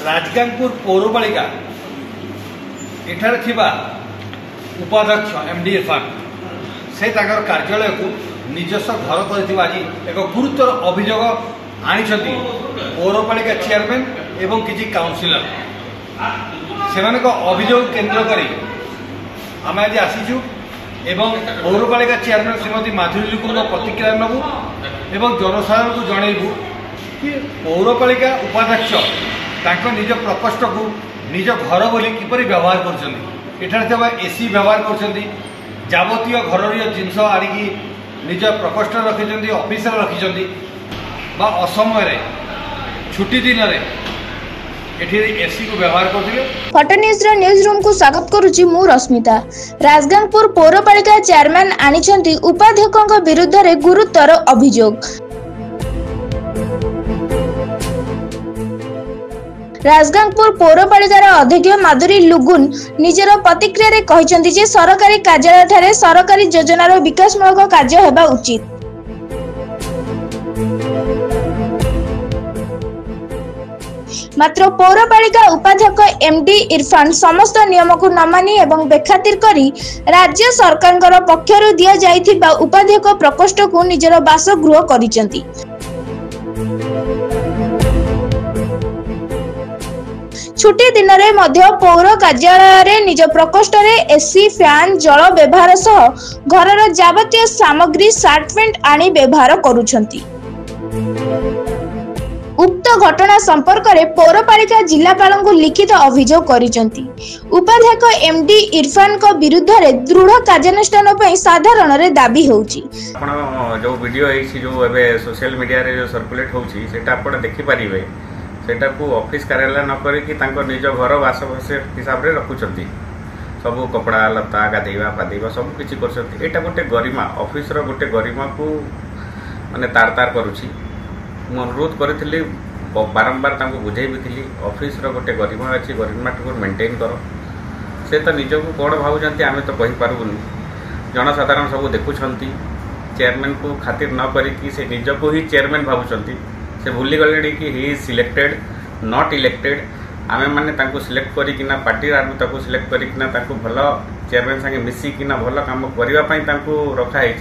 राजगांगपुर पौरपालिका एठार थिबा उपाध्यक्ष एमडी इरफान से ताकर कार्यालय को निजस्व घर कर आज एक गुरुतर अभियोग आनी पौरपालिका चेयरमैन एवं किसी काउंसिलर से अभियोग केन्द्र करी आम आज आसीचु एवं पौरपालिका चेयरमैन श्रीमती माधुरी लुकुर प्रतिक्रिया नबू एवं जनसाधारण को जनइबू कि पौरपालिका उपाध्यक्ष तांको निज प्रकोष्ठ को निज घर बोली किपरि व्यवहार कर एसी व्यवहार कर जावतीय घर जिनस आड़िकी निज प्रकोष्ठ रखिंट ऑफिस रखिंट असमय छुट्टी दिन एसी को व्यवहार करथिले। फटो न्यूज न्यूज रूम को स्वागत करुछि मु रश्मिता। राजगांगपुर पौरपालिका चेयरमैन आनिछंती उपाध्यक्षक विरुद्ध रे गुरुतर अभियोग। राजगांगपुर पौरपालिकार अध्यक्ष माधुरी लुगुन निजर प्रतिक्रिया रे कहिसंती जे सरकारी कार्यालय ठारे सरकारी योजनार विकासमूलक कार्य हेबा उचित। मात्र पौरपालिका उपाध्यक्ष एमडी इरफान समस्त नियम को न मानी एवं बेखातिर करी राज्य सरकार पक्षरु दिया जाइथिबा उपाध्यक्ष प्रकोष्ठ को निजर बासगृह करिसंती। छुट्टी दिन रे मध्य पौर कार्यालय रे निज प्रकोष्ठ रे एसी फैन जल व्यवहार सह घरर जावतीय सामग्री शार्ट पेंट आनी व्यवहार करूछंती। उक्त घटना संपर्क में पौरपालिका जिलापाल को लिखित अभियोग करिसंती। उपाध्यक्ष एमडी इरफान को विरुद्ध रे दृढ़ कार्यानुष्ठान पई साधारण रे दाबी होउची। आपण जो वीडियो है जो एबे सोशल मीडिया रे जो सर्कुलेट होउची सेटा आपण देखि परिबे सेटा को ऑफिस कार्यालय न करी कि तांको निज घर वासवास हिसाब रे रखुचंती सब कपड़ा लता गाधेवा पाधेवा सब किछि करसंती। एटा गोटे गरिमा ऑफिस रो गोटे गरिमा को माने तार तार करूची। मु अनुरोध करी बारंबार बुझे भी ऑफिस रो गोटे गरिमा अच्छी गरिमा को मेंटेन कर से तो निज को कौन भावुं आम तो कहीपरूनी जनसाधारण सब देखुं चेयरमैन को खातिर न करी से निज को ही चेयरमैन भावुं से भूली गले कि he is selected not elected आम मैंने सिलेक्ट करना पार्टी आड़ू सिलेक्ट करना भल चेयरमैन संगे मिसिकिना भल कम करने रखाई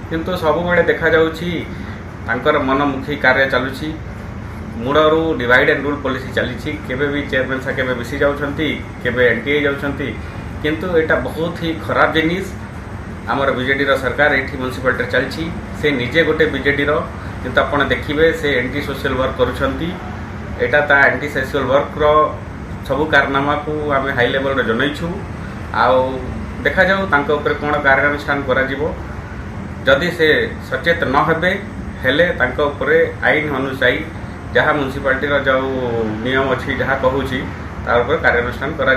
किंतु सब बड़े देखा तांकर मनमुखी कार्य चलुची मूड़रू डिवाइड एंड रूल पॉलिसी चली केबे भी चेयरमैन सा केबे मिसी जाउछंती केबे एनटीए जाउछंती किंतु एटा बहुत ही खराब जिनिस आमर बीजेडी रो सरकार एठी म्युनिसिपालिटी चलची से निजे गोटे बीजेडी रो किंतु आपण देखिबे से एंटी सोशल वर्क करूछंती एटा ता एंटी सोशल वर्क रो सब कारनामा को आमे हाई लेवल रे जनैछु आ देखा जाऊ तांको ऊपर कोन कार्यानुष्ठान करा जिवो जदि से सचेत न हेबे हेले तांको ऊपर आईन अनुसाई जहाँ म्युनिसिपालिटी रो जो नियम अच्छी जहाँ कहूची तार ऊपर कार्यानुष्ठान करा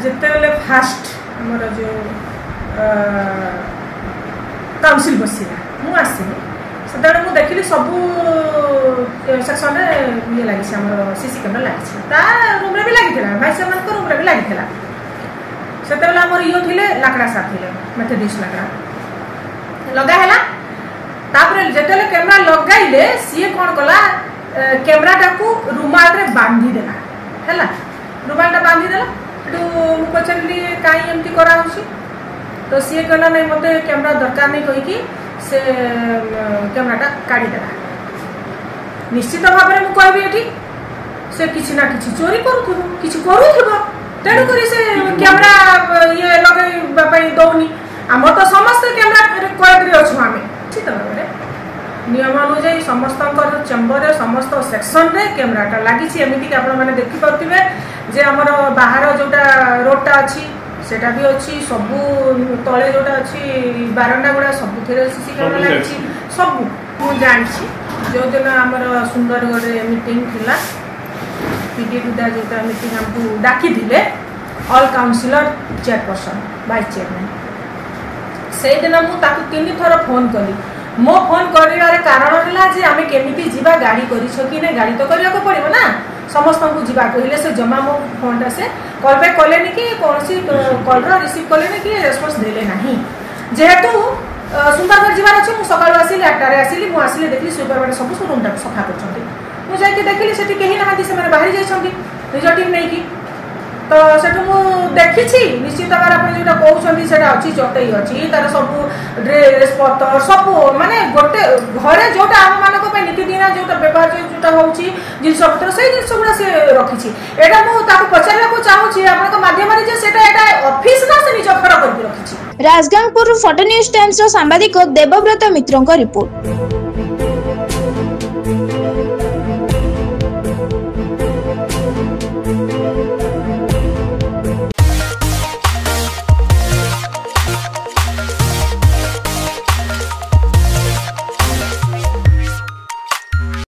जेतेले फास्ट हमर जो काउंसिल बसिला मु आसीनी सदाळे मु देखिली सब सेक्शन रे ये लागि हमर सीसी कैमरा लागि ता रूम रे भी लागिथिला भाई सामान को रूम रे भी लागिथिला सेतेले हमर इयो थिले लाकड़ा साथ थिले मेथडिस लाकड़ा लगा हैला तापर जेतेले कैमरा लगाइले सीए कोन कला कैमराटा को रुमाल रे बांधी देला हैला रुमालटा बांधी देला तो पचली काई एमती करा होसी तो सीए कहला नहीं मते कैमरा दरकार नहीं कहि कि से कैमराटा काढी देला। निश्चित भाव में मु कहबी एठी से किछि ना किछि चोरी करूथबो तेणु करी से कैमरा ये लगाई बापई दौनी हम तो समस्त कैमरा कैद रे अछु आमे ठीक है नियम अनुसार समस्त चेम्बर समस्त सेक्शन रे कैमराटा लगी एमती आप देखी पारे जे आमर बाहर जोटा रोडटा अच्छी सेटा भी अच्छी सबू तले जोटा अच्छी बारंडा गुड़ा सबुथे सीसी कैमरा लगी सब मुझे जानी जो दिन आमर सुंदरगढ़ मीटिंग थिला पीडी टूडा जोटा मीटिंग हमको डाकी थिले all councillor chairperson vice chairman से दिन मुझे 3 थर फोन कली मो फोन कर कारण है जे आम केमी जीवा गाड़ी कि नहीं गाड़ी तो करने को पड़ो ना समस्त को जीवा कहले से जमा मो फोन से कॉल बैक कले कि कौन सी कॉल रिसीव कले कि रेस्पॉन्स देले नहीं जेहेतु सुंदरगढ़ जीवार अच्छे मुझे सकाल आसिली 8 आसिली मुझे देखली सुपर सब रूम सफा कर मुझे देखिली से कहीं ना बाहरी जाइए निज टीम नहीं कि तो सेठू मु देखी निश्चित भाव आप जो कहते हैं अच्छी चटई अच्छी तार सब ड्रेस पतर सब माने गोटे घरे जोटा आम मानक नीतिदिना जो व्यवहार जोटा हो जिनस पत्र से जिन गुड़ा सी रखी एटा मुझे पचार चाहूँगी आप माध्यम ऑफिस ना से निज घर करके रखी। राजगांगपुर फोटो न्यूज टाइम्स सांबादिक देवव्रत मित्रों रिपोर्ट।